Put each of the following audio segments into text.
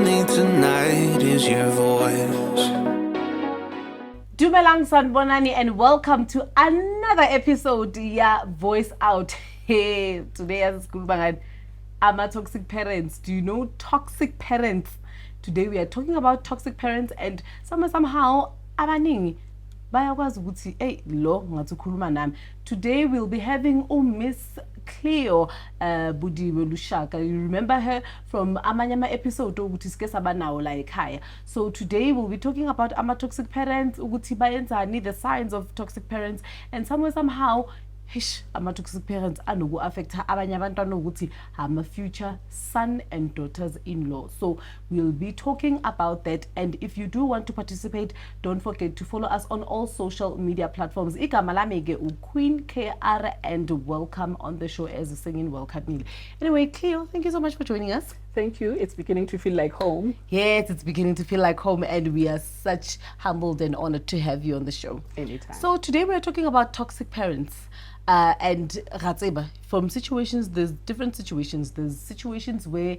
need tonight is your voice. Dumelang Sanbonani and welcome to another episode ya Voice Out. Hey, today as school bangad, ama toxic parents. Do you know toxic parents? Today we are talking about toxic parents and somehow abaningi bayakwazi ukuthi lo ngathi ukhuluma nami. Today we'll be having Miss Cleo Budiwe Lushaka. You remember her from amanyama episode ukuthi sike sabanawo la ekhaya. So today we'll be talking about ama toxic parents, ukuthi bayenzani, the signs of toxic parents, and somehow ama toxic parents anoku affect abanye abantwana ukuthi ama future son and daughters-in-law. So we'll be talking about that, and if you do want to participate, don't forget to follow us on all social media platforms. Igama lami ke Queen KR, and welcome on the show as singing welcome. Anyway, Cleo, thank you so much for joining us. Thank you. It's beginning to feel like home. Yes, it's beginning to feel like home, and we are such humbled and honored to have you on the show. Anytime. So today we're talking about toxic parents. And Ratseba, from situations, there's different situations. There's situations where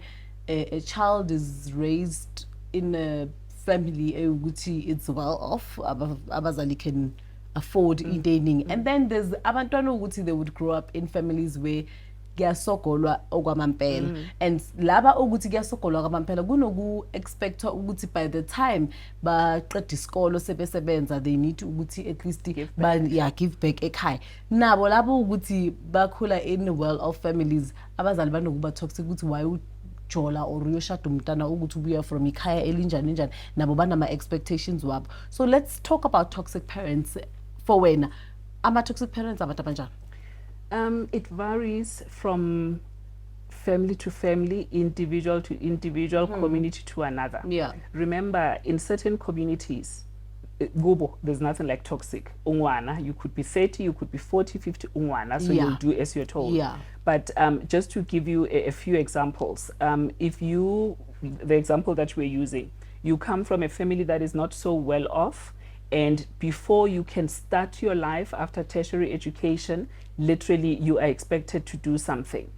a child is raised in a family it's well off, abazali can afford eating, and then there's abantwana ukuthi they would grow up in families where kuyasokolwa okwamampela, and laba ukuthi kuyasokolwa okwamampela kunoku expecta ukuthi by the time baqeda isikolo sebesebenza they need ukuthi at least give back ekhaya. Nabo labo ukuthi bakhula in well off families, abazali banokuba toxic ukuthi why ujola or uyoshada umntana ukuthi ubuya from ikhaya elinjani njani, nabo banama expectations wabo. So let's talk about toxic parents. For wena ama toxic parents abantu abanjani? It varies from family to family, individual to individual, community to another. Yeah. Remember, in certain communities, Gobo, there's nothing like toxic. Ungwana, you could be 30, you could be 40, 50, ungwana, so you'll do as you're told. Yeah. But just to give you a few examples, if you, the example that we're using, you come from a family that is not so well off, and before you can start your life after tertiary education, literally you are expected to do something.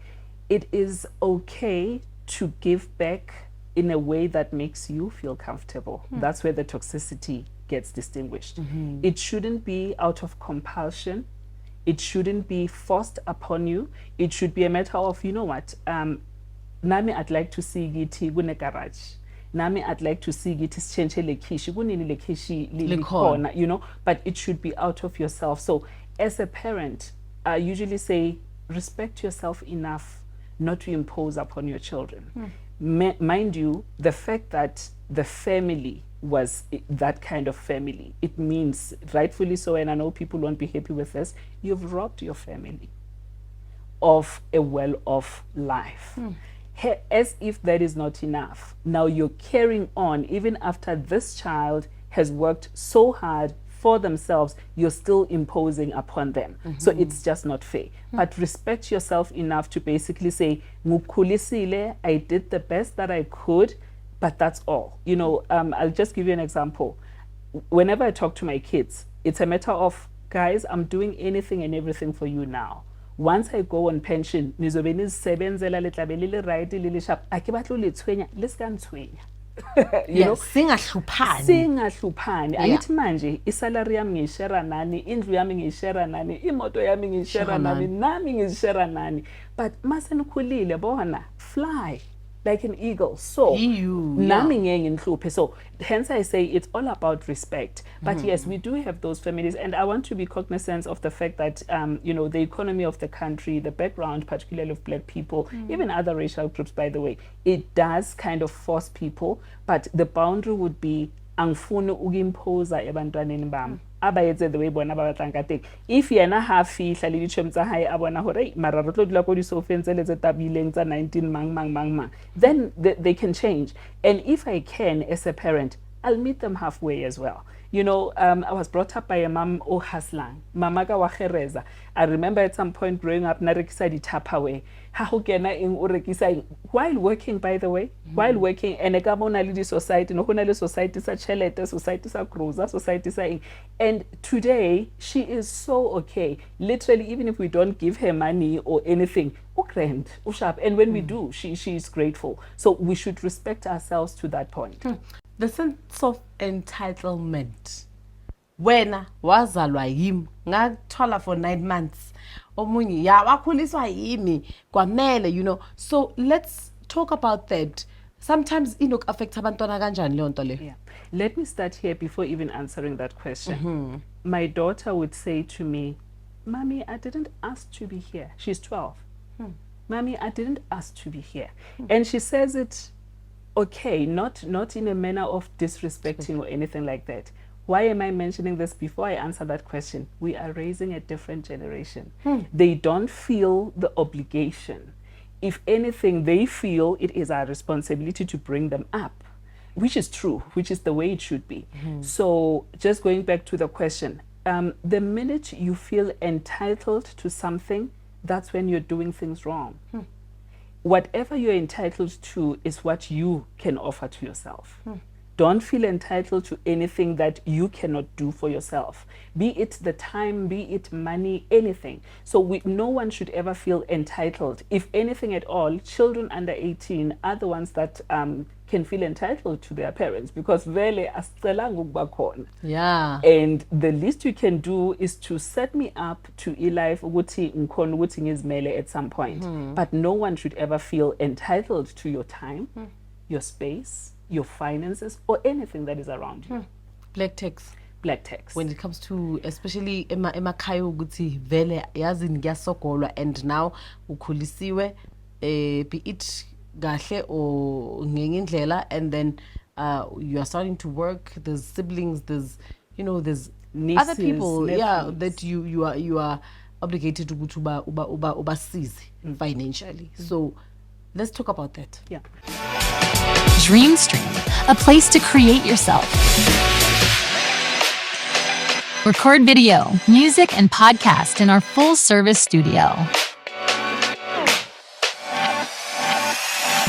It is okay to give back in a way that makes you feel comfortable. That's where the toxicity gets distinguished. It shouldn't be out of compulsion. It shouldn't be forced upon you. It should be a matter of, you know what, nami I'd like to see Giti gune garage. Nami I'd like to see it is change lekishi kunini lekishi likhona, you know, but it should be out of yourself. So as a parent, I usually say respect yourself enough not to impose upon your children. Mind you, the fact that the family was that kind of family, it means, rightfully so, and I know people won't be happy with this, you've robbed your family of a well-off life. As if that is not enough, now you're carrying on even after this child has worked so hard for themselves, you're still imposing upon them. So it's just not fair. But respect yourself enough to basically say, Ngukhulisile, I did the best that I could, but that's all. You know, I'll just give you an example. Whenever I talk to my kids, it's a matter of, guys, I'm doing anything and everything for you now. Once I go on pension, nizobe nizisebenzela letlabe lili right lili sharp akibatlo lethwenya lesikanthwenya. You know, singahluphani angithi manje isalary yami ngishare nani, indlu yami ngishare nani, imoto yami ngishare nani, nami ngishare nani, but mase nikhulile bona fly like an eagle. So nami ngeke ngihluphe. So hence I say it's all about respect. But yes, we do have those families, and I want to be cognizant of the fact that you know, the economy of the country, the background particularly of black people, even other racial groups, by the way, it does kind of force people, but the boundary would be angifuni ukimposa ebantwaneni bami abayetse the way bona ba batlang ka teng. If yena ha fihla le ditšhomo tsa hae a bona hore mara re tlo dula ko di-sofeng tse le tse tabileng tsa 19 mang, then they can change. And if I can, as a parent, I'll meet them halfway as well. You know, I was brought up by a mom o haslang. Mama ka wa kgereza. I remember at some point growing up, na rekisa di Tupperware. Ha ho kena eng o rekisa eng. While working, by the way, while working, and e ka bona le di society, no hona le society sa chelete, society sa cruiser, society sa eng. And today, she is so okay. Literally, even if we don't give her money or anything, grand, sharp. And when we do, she is grateful. So we should respect ourselves to that point. The sense of entitlement. Wena wazalwa yimi ngathola for 9 months. Omunye ya wakhuliswa yimi kwamele, you know. So let's talk about that. Sometimes inok affect abantwana kanjani leyo nto le. Yeah. Let me start here before even answering that question. My daughter would say to me, "Mommy, I didn't ask to be here." She's 12. "Mommy, I didn't ask to be here." And she says it okay, not in a manner of disrespecting or anything like that. Why am I mentioning this before I answer that question? We are raising a different generation. They don't feel the obligation. If anything, they feel it is our responsibility to bring them up, which is true, which is the way it should be. So just going back to the question, the minute you feel entitled to something, that's when you're doing things wrong. Whatever you're entitled to is what you can offer to yourself. Don't feel entitled to anything that you cannot do for yourself. Be it the time, be it money, anything. So no one should ever feel entitled. If anything at all, children under 18 are the ones that can feel entitled to their parents, because vele asicelanga ukuba khona. Yeah. And the least you can do is to set me up to life ukuthi ngikhona ukuthi ngizimele at some point. But no one should ever feel entitled to your time, your space, your finances, or anything that is around you. Black text. Black text. When it comes to, especially emakhaya ukuthi vele yazi ngiyasokolwa, and now ukhulisiwe be it kahle or ngenye indlela, and then you are starting to work, there's siblings, there's, you know, there's Nieces, other people, nephews. that you are obligated to ubasize financially. So let's talk about that. Yeah. DreamStream, a place to create yourself. Record video, music, and podcast in our full-service studio.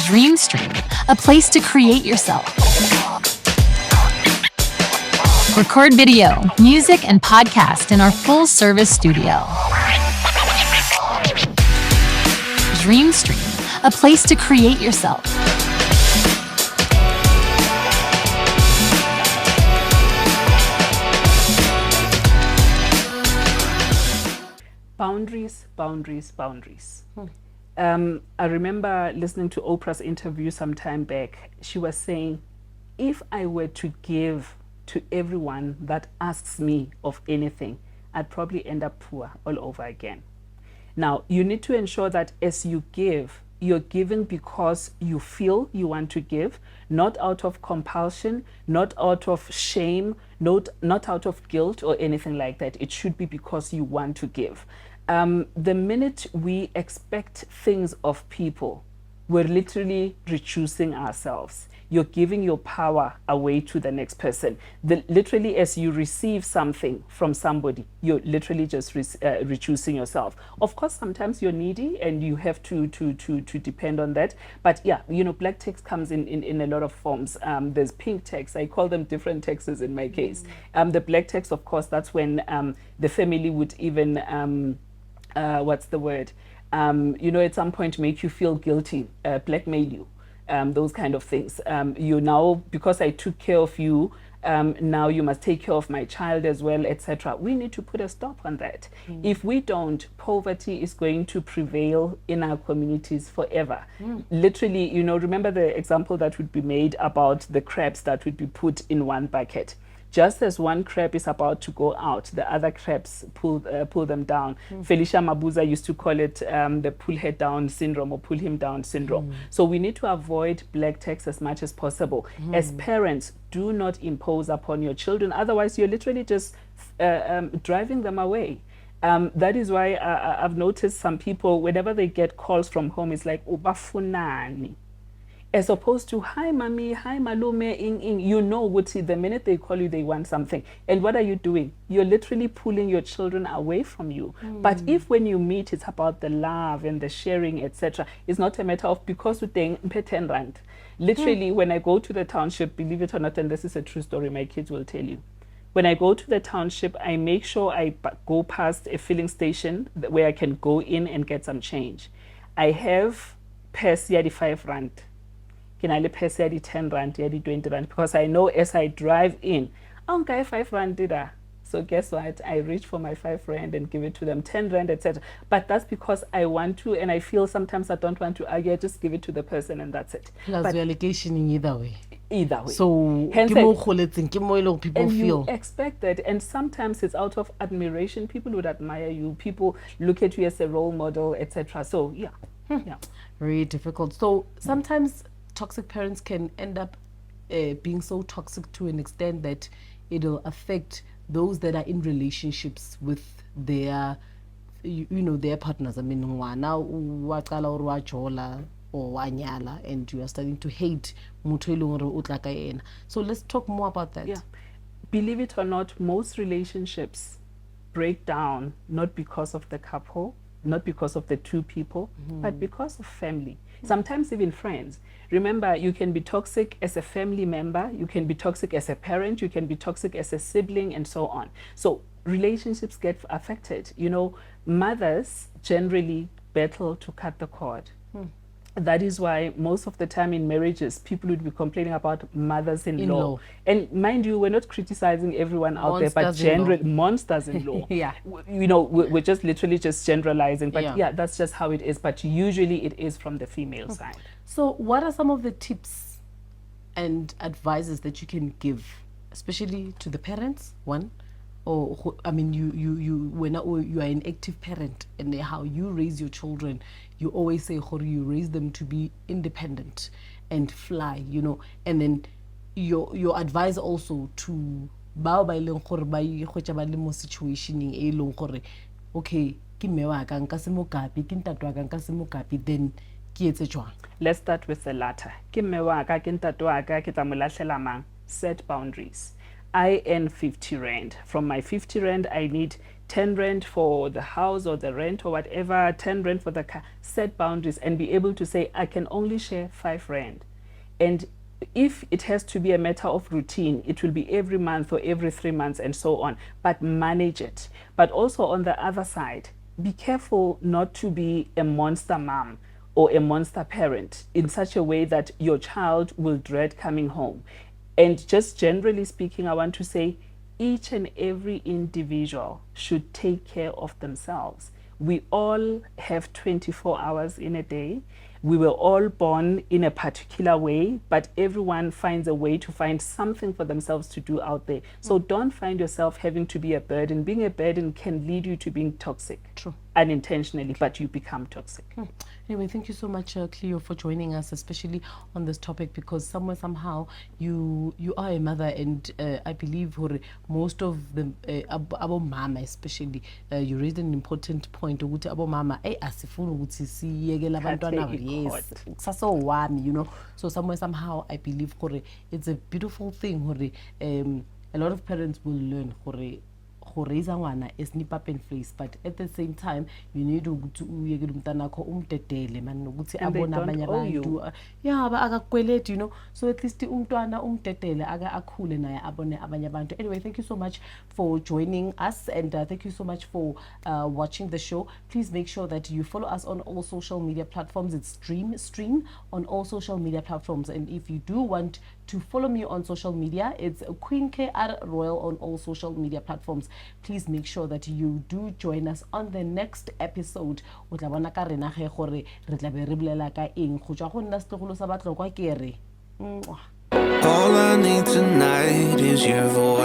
DreamStream, a place to create yourself. Record video, music, and podcast in our full-service studio. DreamStream, a place to create yourself. Boundaries, boundaries, boundaries. I remember listening to Oprah's interview some time back. She was saying, if I were to give to everyone that asks me of anything, I'd probably end up poor all over again. Now, you need to ensure that as you give, you're giving because you feel you want to give, not out of compulsion, not out of shame, not out of guilt or anything like that. It should be because you want to give. The minute we expect things of people, we're literally reducing ourselves. You're giving your power away to the next person. Literally, as you receive something from somebody, you're literally just reducing yourself. Of course, sometimes you're needy and you have to depend on that. But yeah, you know, black text comes in a lot of forms. There's pink text. I call them different texts in my case. The black text, of course, that's when the family would even, what's the word? You know, at some point make you feel guilty, blackmail you. Those kind of things. You now, because I took care of you, now you must take care of my child as well, etc. We need to put a stop on that. If we don't, poverty is going to prevail in our communities forever. Literally, you know, remember the example that would be made about the crabs that would be put in one bucket. Just as one crab is about to go out, the other crabs pull them down. Felicia Mabuza used to call it the pull her down syndrome or pull him down syndrome. So we need to avoid black text as much as possible. As parents, do not impose upon your children. Otherwise, you're literally just driving them away. That is why I've noticed some people, whenever they get calls from home, it's like, ubafunani. As opposed to, hi, mommy, hi, malume, you know, the minute they call you, they want something. And what are you doing? You're literally pulling your children away from you. But if when you meet, it's about the love and the sharing, etc., it's not a matter of because we're 10 rand. Literally, when I go to the township, believe it or not, and this is a true story, my kids will tell you. When I go to the township, I make sure I go past a filling station where I can go in and get some change. I have purse ya di 5 rand. Can I purse ya di 10 rand, ya di 20 rand? Because I know as I drive in, oh, okay, 5 rand did I? So guess what? I reach for my 5 rand and give it to them, 10 rand, etc. But that's because I want to, and I feel sometimes I don't want to argue. I just give it to the person, and that's it. Plus, But the allocation in either way. either way. So, Hence, people and feel. you expect that, and sometimes it's out of admiration. People would admire you. People look at you as a role model, etc. So yeah, yeah. Very difficult. So sometimes toxic parents can end up being so toxic to an extent that it'll affect those that are in relationships with their, you know, their partners. I mean, now waqala or wajola or wanyala, and you are starting to hate muthu eleng hore o tla ka yena. So let's talk more about that. Yeah. Believe it or not, most relationships break down not because of the couple, not because of the two people, but because of family. Sometimes even friends. Remember, you can be toxic as a family member, you can be toxic as a parent, you can be toxic as a sibling, and so on. So relationships get affected. You know, mothers generally battle to cut the cord. That is why most of the time in marriages, people would be complaining about mothers-in-law. In-law. And mind you, we're not criticizing everyone out there, but Monsters-in-law. generally, monsters-in-law. Yeah. You know, we're just literally just generalizing. But Yeah. yeah, that's just how it is. But usually it is from the female side. So what are some of the tips and advices that you can give, especially to the parents, one, or I mean, when you are an active parent, and how you raise your children, you always say how you raise them to be independent and fly, you know, and then your advice also to bao ba ileng gore ba ikgwetša ba le mo situationeng e leng gore okay ke mme wa ka nka se mo kapi ke ntate wa ka nka se mo kapi, then ke etse jwang? Let's start with the latter. Ke mme wa ka, ke ntate wa ka, ke tla mo lahlela mang? Set boundaries. I earn 50 rand. From my 50 rand, I need 10 rand for the house or the rent or whatever, 10 rand for the car. Set boundaries and be able to say, I can only share 5 rand. And if it has to be a matter of routine, it will be every month or every 3 months and so on, but manage it. But also on the other side, be careful not to be a monster mom or a monster parent in such a way that your child will dread coming home. And just generally speaking, I want to say each and every individual should take care of themselves. We all have 24 hours in a day. We were all born in a particular way, but everyone finds a way to find something for themselves to do out there. So don't find yourself having to be a burden. Being a burden can lead you to being toxic. True. Unintentionally, but you become toxic. Anyway, thank you so much, Cleo, for joining us, especially on this topic, because somewhere, somehow, you are a mother, and I believe most of the abo mama, especially, you raised an important point. Abo mama, asifuna ukuthi siyekela abantwana, yes, saso wami, you know. So somewhere, somehow, I believe it's a beautiful thing. A lot of parents will learn raise ngwana is nip up and face, but at the same time you need to uyekela umntana wakho umdedele man ukuthi abona abanye abantu yeah ba akakweleti, you know, so at least umntwana umdedele akhule naye abone abanye abantu. Anyway, thank you so much for joining us, and thank you so much for watching the show. Please make sure that you follow us on all social media platforms. It's stream on all social media platforms, and if you do want to follow me on social media, it's Queen KR Royal on all social media platforms. Please make sure that you do join us on the next episode. O tla bona ka rena ge gore re tla be re bolela ka eng go tswa go nna setlogolo sa batlo kwa kere. All I need tonight is your voice.